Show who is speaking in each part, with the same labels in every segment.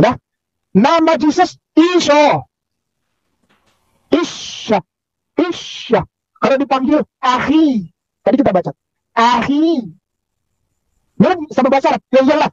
Speaker 1: Udah? Nama Jesus Isa. Isya. Isya. Kalau dipanggil Ahi. Tadi kita baca. Ahi. Benar sama bahasa Arab? Ya iyalah.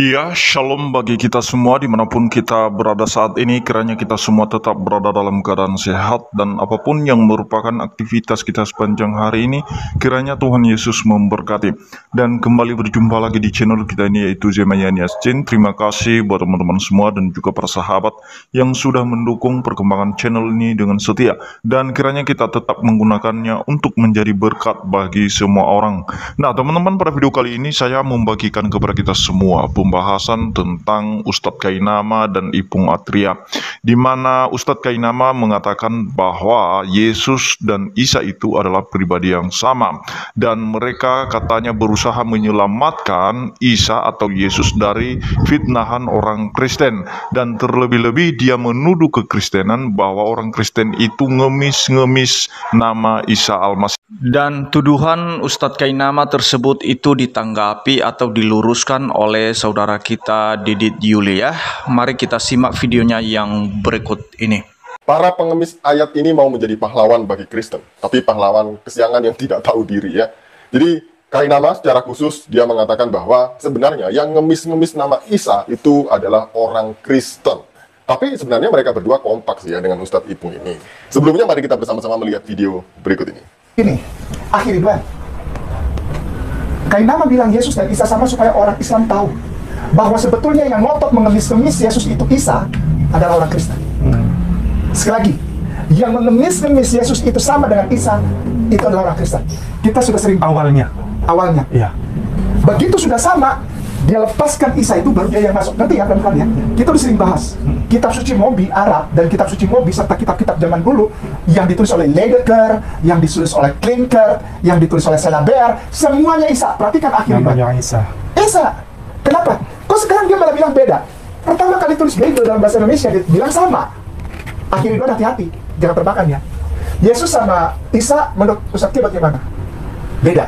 Speaker 2: Ya, shalom bagi kita semua dimanapun kita berada saat ini. Kiranya kita semua tetap berada dalam keadaan sehat dan apapun yang merupakan aktivitas kita sepanjang hari ini, kiranya Tuhan Yesus memberkati. Dan kembali berjumpa lagi di channel kita ini, yaitu Zemayani Ascin. Terima kasih buat teman-teman semua dan juga para sahabat yang sudah mendukung perkembangan channel ini dengan setia. Dan kiranya kita tetap menggunakannya untuk menjadi berkat bagi semua orang. Nah teman-teman, pada video kali ini saya membagikan kepada kita semua pembahasan tentang Ustadz Kainama dan Ipung Atria, di mana Ustadz Kainama mengatakan bahwa Yesus dan Isa itu adalah pribadi yang sama, dan mereka katanya berusaha menyelamatkan Isa atau Yesus dari fitnahan orang Kristen, dan terlebih-lebih dia menuduh kekristenan bahwa orang Kristen itu ngemis-ngemis nama Isa Al-Masih.
Speaker 3: Dan tuduhan Ustadz Kainama tersebut itu ditanggapi atau diluruskan oleh saudara kita Didit Yulia. Mari kita simak videonya yang berikut ini.
Speaker 4: Para pengemis ayat ini mau menjadi pahlawan bagi Kristen, tapi pahlawan kesiangan yang tidak tahu diri ya. Jadi Kainama secara khusus dia mengatakan bahwa sebenarnya yang ngemis-ngemis nama Isa itu adalah orang Kristen. Tapi sebenarnya mereka berdua kompak sih ya dengan Ustadz Ipung ini. Sebelumnya mari kita bersama-sama melihat video berikut ini.
Speaker 1: Ini, akhir Ridwan. Kainama bilang Yesus dan Isa sama supaya orang Islam tahu bahwa sebetulnya yang ngotot mengemis-ngemis Yesus itu Isa adalah orang Kristen. Sekali lagi, yang mengemis-ngemis Yesus itu sama dengan Isa itu adalah orang Kristen. Kita sudah sering awalnya. Iya. Begitu sudah sama, dia lepaskan Isa itu baru dia yang masuk. Nanti ya teman-teman ya, kita udah sering bahas kitab suci Mobi Arab dan kitab suci Mobi serta kitab-kitab zaman dulu yang ditulis oleh Ledeker, yang ditulis oleh Klinker, yang ditulis oleh Selaber, semuanya Isa. Perhatikan akhirnya Isa. Kenapa? Kok sekarang dia malah bilang beda? Pertama kali tulis Bible dalam bahasa Indonesia dia bilang sama. Akhirnya hati-hati, jangan termakan ya. Yesus sama Isa menurut Ustadz Ki bagaimana? Beda.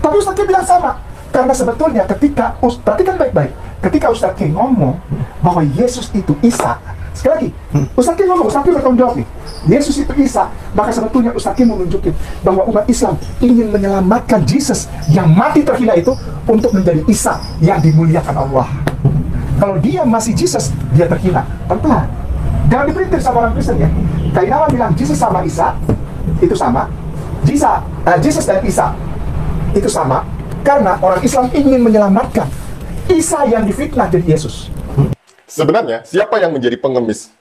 Speaker 1: Tapi Ustadz Ki bilang sama. Karena sebetulnya ketika, perhatikan baik-baik, ketika Ustadz Ki ngomong bahwa Yesus itu Isa, sekali lagi, Ustadz Ki ngomong, Ustadz Ki bertanggung jawab nih, Yesus itu Isa, maka sebetulnya Ustadz Ki mau nunjukin bahwa umat Islam ingin menyelamatkan Yesus yang mati terhina itu untuk menjadi Isa yang dimuliakan Allah. Kalau dia masih Yesus, dia terhina. Pelan-pelan. Jangan diperintir sama orang Kristen ya. Kainama bilang Yesus sama Isa, itu sama. Yesus dan Isa, itu sama. Karena orang Islam ingin menyelamatkan Isa yang difitnah jadi Yesus.
Speaker 4: Sebenarnya siapa yang menjadi pengemis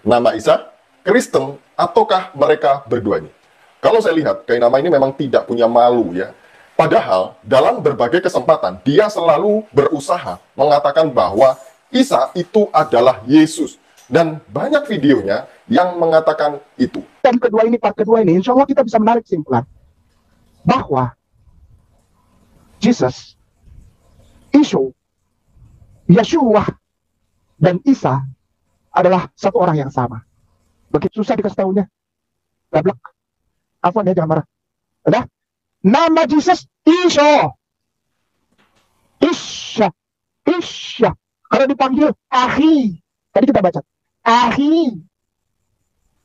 Speaker 4: nama Isa? Kristen ataukah mereka berduanya? Kalau saya lihat Kainama ini memang tidak punya malu ya. Padahal dalam berbagai kesempatan dia selalu berusaha mengatakan bahwa Isa itu adalah Yesus. Dan banyak videonya yang mengatakan itu.
Speaker 1: Dan part kedua ini, insya Allah kita bisa menarik kesimpulan bahwa Jesus, Yeshua, dan Isa adalah satu orang yang sama. Begitu susah dikasih tahunya. Gablek. Afwan ya, jangan marah. Udah? Nama Jesus Isa. Isya. Kalau dipanggil Ahi. Tadi kita baca. Ahi.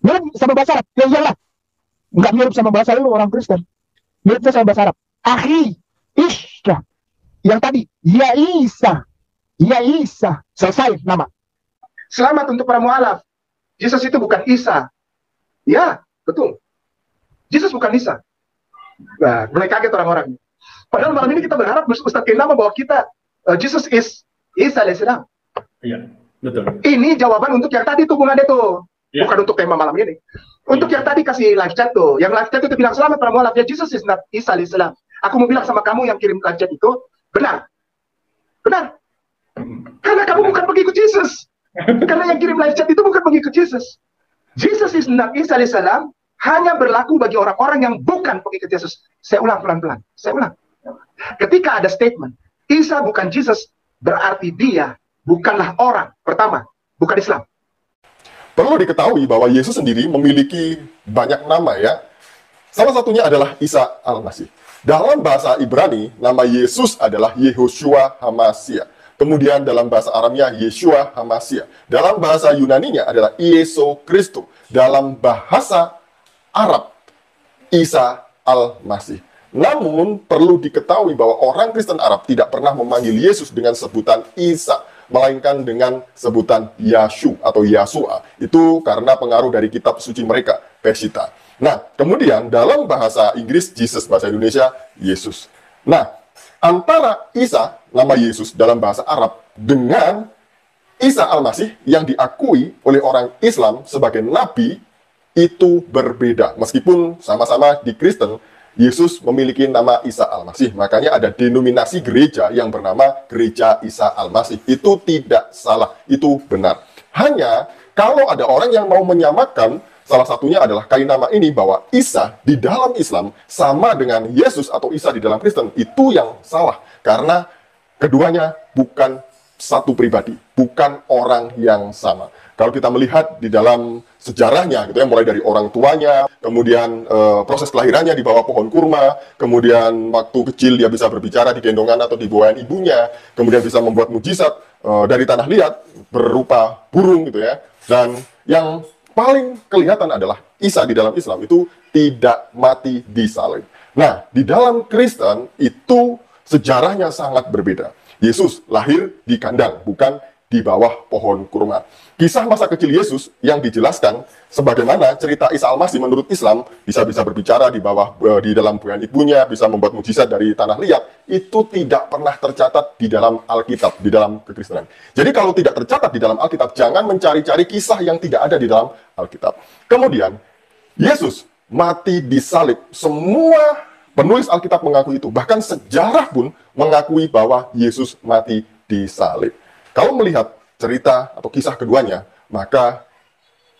Speaker 1: Mirip sama bahasa Arab. Ya iyalah. Enggak mirip sama bahasa lu orang Kristen. Miripnya sama bahasa Arab. Ahi. Isya. Yang tadi, Ya Isa. Selesai nama. Selamat untuk para mualaf. Yesus itu bukan Isa. Ya, betul. Yesus bukan Isa. Nah, mulai kaget orang-orang. Padahal malam ini kita berharap Ustadz Kainama bahwa kita Jesus is Isa alaihissalam.
Speaker 5: Iya, betul.
Speaker 1: Ini jawaban untuk yang tadi tuh Bung Ade tuh. Ya. Bukan untuk tema malam ini. Untuk yang tadi kasih live chat tuh. Yang live chat itu bilang selamat para mualaf. Ya, Jesus is not Isa alaihissalam. Aku mau bilang sama kamu yang kirim live chat itu, benar. Karena kamu bukan pengikut Yesus. Karena yang kirim live chat itu bukan pengikut Yesus. Jesus is not Isa alaihissalam hanya berlaku bagi orang-orang yang bukan pengikut Yesus. Saya ulang pelan-pelan. Ketika ada statement, Isa bukan Yesus, berarti dia bukanlah orang. Pertama, bukan Islam.
Speaker 4: Perlu diketahui bahwa Yesus sendiri memiliki banyak nama ya. Salah satunya adalah Isa Al-Masih. Dalam bahasa Ibrani, nama Yesus adalah Yehoshua HaMashiach. Kemudian dalam bahasa Aramnya Yeshua HaMashiach. Dalam bahasa Yunaninya adalah Ieso Kristo. Dalam bahasa Arab, Isa Al-Masih. Namun perlu diketahui bahwa orang Kristen Arab tidak pernah memanggil Yesus dengan sebutan Isa, melainkan dengan sebutan Yashu atau Yasua. Itu karena pengaruh dari kitab suci mereka, Peshitta. Nah, kemudian dalam bahasa Inggris, Jesus, bahasa Indonesia, Yesus. Nah, antara Isa, nama Yesus dalam bahasa Arab, dengan Isa Al-Masih yang diakui oleh orang Islam sebagai nabi, itu berbeda. Meskipun sama-sama di Kristen, Yesus memiliki nama Isa Al-Masih. Makanya ada denominasi gereja yang bernama Gereja Isa Al-Masih. Itu tidak salah, itu benar. Hanya kalau ada orang yang mau menyamakan, salah satunya adalah kainama ini, bahwa Isa di dalam Islam sama dengan Yesus atau Isa di dalam Kristen, itu yang salah. Karena keduanya bukan satu pribadi, bukan orang yang sama. Kalau kita melihat di dalam sejarahnya, gitu ya, mulai dari orang tuanya, kemudian proses kelahirannya di bawah pohon kurma, kemudian waktu kecil dia bisa berbicara di gendongan atau di bawaan ibunya, kemudian bisa membuat mujizat dari tanah liat berupa burung, gitu ya. Dan yang paling kelihatan adalah Isa di dalam Islam itu tidak mati di salib. Nah, di dalam Kristen itu sejarahnya sangat berbeda. Yesus lahir di kandang, bukan di bawah pohon kurma. Kisah masa kecil Yesus yang dijelaskan sebagaimana cerita Isa Al-Masih menurut Islam, bisa berbicara di bawah di dalam buayan ibunya, bisa membuat mujizat dari tanah liat, itu tidak pernah tercatat di dalam Alkitab, di dalam kekristenan. Jadi kalau tidak tercatat di dalam Alkitab, jangan mencari-cari kisah yang tidak ada di dalam Alkitab. Kemudian Yesus mati di salib. Semua penulis Alkitab mengakui itu. Bahkan sejarah pun mengakui bahwa Yesus mati di salib. Kalau melihat cerita atau kisah keduanya, maka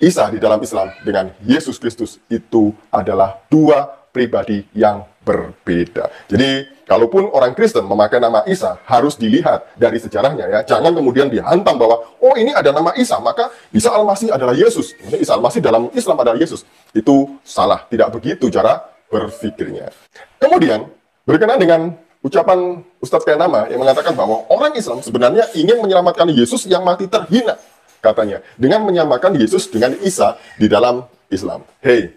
Speaker 4: Isa di dalam Islam dengan Yesus Kristus itu adalah dua pribadi yang berbeda. Jadi, kalaupun orang Kristen memakai nama Isa, harus dilihat dari sejarahnya ya. Jangan kemudian dihantam bahwa, oh ini ada nama Isa, maka Isa Al-Masih adalah Yesus. Isa Al-Masih dalam Islam adalah Yesus. Itu salah, tidak begitu cara berpikirnya. Kemudian, berkenaan dengan ucapan Ustadz Kainama yang mengatakan bahwa orang Islam sebenarnya ingin menyelamatkan Yesus yang mati terhina, katanya, dengan menyamakan Yesus dengan Isa di dalam Islam. Hei,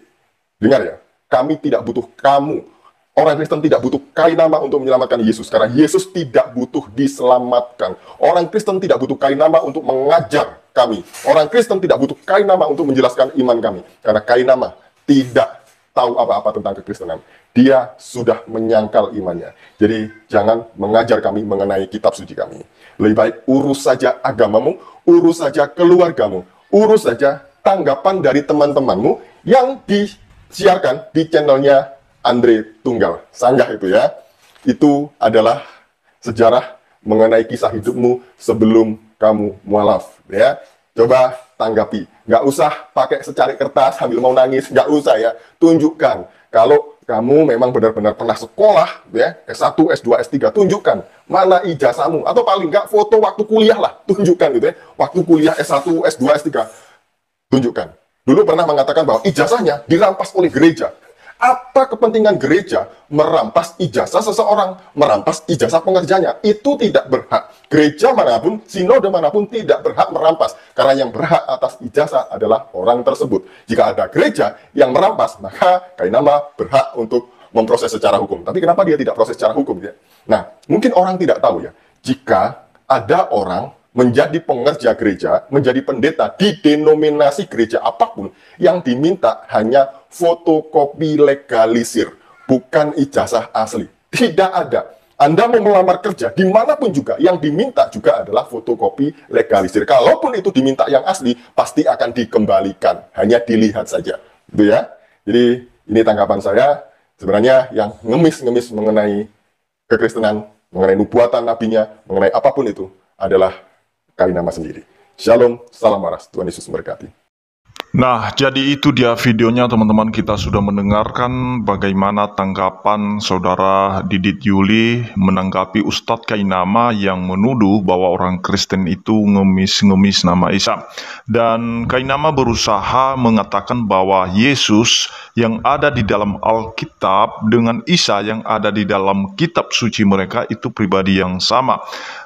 Speaker 4: dengar ya, kami tidak butuh kamu. Orang Kristen tidak butuh Kainama untuk menyelamatkan Yesus, karena Yesus tidak butuh diselamatkan. Orang Kristen tidak butuh Kainama untuk mengajar kami. Orang Kristen tidak butuh Kainama untuk menjelaskan iman kami, karena Kainama tidak tahu apa-apa tentang kekristenan. Dia sudah menyangkal imannya. Jadi jangan mengajar kami mengenai kitab suci kami. Lebih baik urus saja agamamu, urus saja keluargamu, urus saja tanggapan dari teman-temanmu yang disiarkan di channelnya Andre Tunggal. Sanggah itu ya. Itu adalah sejarah mengenai kisah hidupmu sebelum kamu mualaf. Ya. Coba tanggapi. Nggak usah pakai secari kertas sambil mau nangis. Nggak usah ya. Tunjukkan. Kalau kamu memang benar-benar pernah sekolah, ya, S1, S2, S3, tunjukkan mana ijazahmu. Atau paling nggak foto waktu kuliah lah. Tunjukkan gitu ya. Waktu kuliah S1, S2, S3. Tunjukkan. Dulu pernah mengatakan bahwa ijazahnya dirampas oleh gereja. Apa kepentingan gereja merampas ijazah seseorang, merampas ijazah pengerjanya? Itu tidak berhak. Gereja manapun, sinode manapun tidak berhak merampas. Karena yang berhak atas ijazah adalah orang tersebut. Jika ada gereja yang merampas, maka Kainama berhak untuk memproses secara hukum. Tapi kenapa dia tidak proses secara hukum? Ya? Nah, mungkin orang tidak tahu ya. Jika ada orang menjadi pengerja gereja, menjadi pendeta di denominasi gereja apapun, yang diminta hanya fotokopi legalisir, bukan ijazah asli. Tidak ada. Anda mau melamar kerja, dimanapun juga, yang diminta juga adalah fotokopi legalisir. Kalaupun itu diminta yang asli, pasti akan dikembalikan. Hanya dilihat saja. Gitu ya. Jadi, ini tanggapan saya. Sebenarnya yang ngemis-ngemis mengenai kekristenan, mengenai nubuatan nabinya, mengenai apapun itu, adalah Kainama sendiri. Shalom, salam waras, Tuhan Yesus memberkati.
Speaker 2: Nah, jadi itu dia videonya teman-teman. Kita sudah mendengarkan bagaimana tanggapan saudara Didit Yuli menanggapi Ustadz Kainama yang menuduh bahwa orang Kristen itu ngemis-ngemis nama Isa. Dan Kainama berusaha mengatakan bahwa Yesus yang ada di dalam Alkitab dengan Isa yang ada di dalam kitab suci mereka itu pribadi yang sama.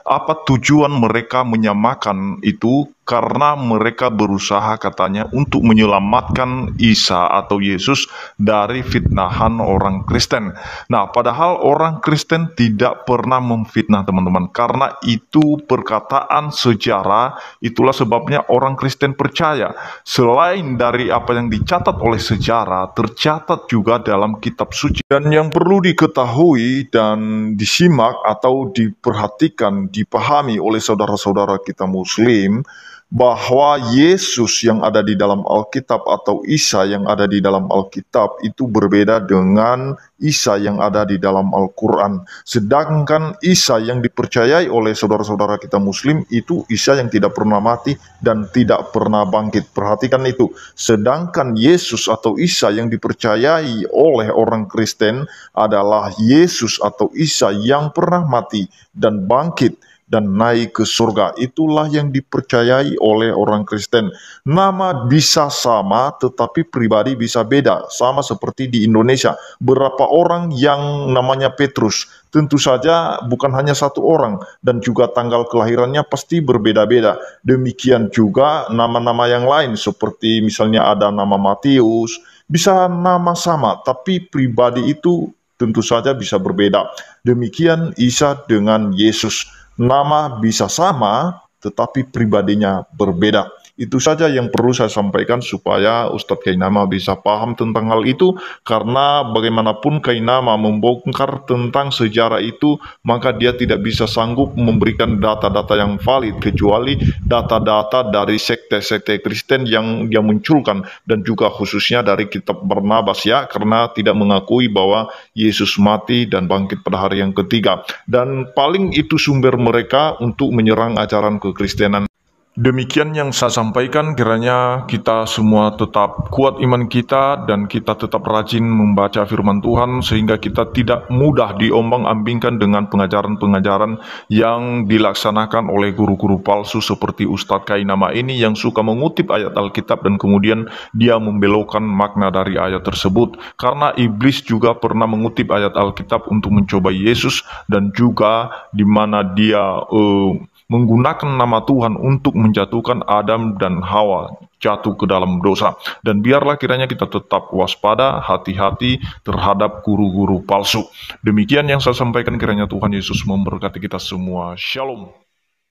Speaker 2: Apa tujuan mereka menyamakan itu? Karena mereka berusaha katanya untuk menyelamatkan Isa atau Yesus dari fitnahan orang Kristen. Nah, padahal orang Kristen tidak pernah memfitnah teman-teman. Karena itu perkataan sejarah, itulah sebabnya orang Kristen percaya. Selain dari apa yang dicatat oleh sejarah, tercatat juga dalam kitab suci. Dan yang perlu diketahui dan disimak atau diperhatikan, dipahami oleh saudara-saudara kita Muslim, bahwa Yesus yang ada di dalam Alkitab atau Isa yang ada di dalam Alkitab itu berbeda dengan Isa yang ada di dalam Al-Quran. Sedangkan Isa yang dipercayai oleh saudara-saudara kita Muslim itu Isa yang tidak pernah mati dan tidak pernah bangkit. Perhatikan itu. Sedangkan Yesus atau Isa yang dipercayai oleh orang Kristen adalah Yesus atau Isa yang pernah mati dan bangkit dan naik ke surga. Itulah yang dipercayai oleh orang Kristen. Nama bisa sama tetapi pribadi bisa beda. Sama seperti di Indonesia. Berapa orang yang namanya Petrus? Tentu saja bukan hanya satu orang. Dan juga tanggal kelahirannya pasti berbeda-beda. Demikian juga nama-nama yang lain. Seperti misalnya ada nama Matius. Bisa nama sama tapi pribadi itu tentu saja bisa berbeda. Demikian Isa dengan Yesus. Nama bisa sama, tetapi pribadinya berbeda. Itu saja yang perlu saya sampaikan supaya Ustadz Kainama bisa paham tentang hal itu. Karena bagaimanapun Kainama membongkar tentang sejarah itu, maka dia tidak bisa sanggup memberikan data-data yang valid, kecuali data-data dari sekte-sekte Kristen yang dia munculkan. Dan juga khususnya dari kitab Barnabas ya, karena tidak mengakui bahwa Yesus mati dan bangkit pada hari yang ketiga. Dan paling itu sumber mereka untuk menyerang ajaran kekristenan. Demikian yang saya sampaikan, kiranya kita semua tetap kuat iman kita dan kita tetap rajin membaca firman Tuhan sehingga kita tidak mudah diombang-ambingkan dengan pengajaran-pengajaran yang dilaksanakan oleh guru-guru palsu seperti Ustadz Kainama ini yang suka mengutip ayat Alkitab dan kemudian dia membelokkan makna dari ayat tersebut. Karena iblis juga pernah mengutip ayat Alkitab untuk mencoba Yesus dan juga di mana dia menggunakan nama Tuhan untuk menjatuhkan Adam dan Hawa jatuh ke dalam dosa. Dan biarlah kiranya kita tetap waspada, hati-hati terhadap guru-guru palsu. Demikian yang saya sampaikan, kiranya Tuhan Yesus memberkati kita semua. Shalom.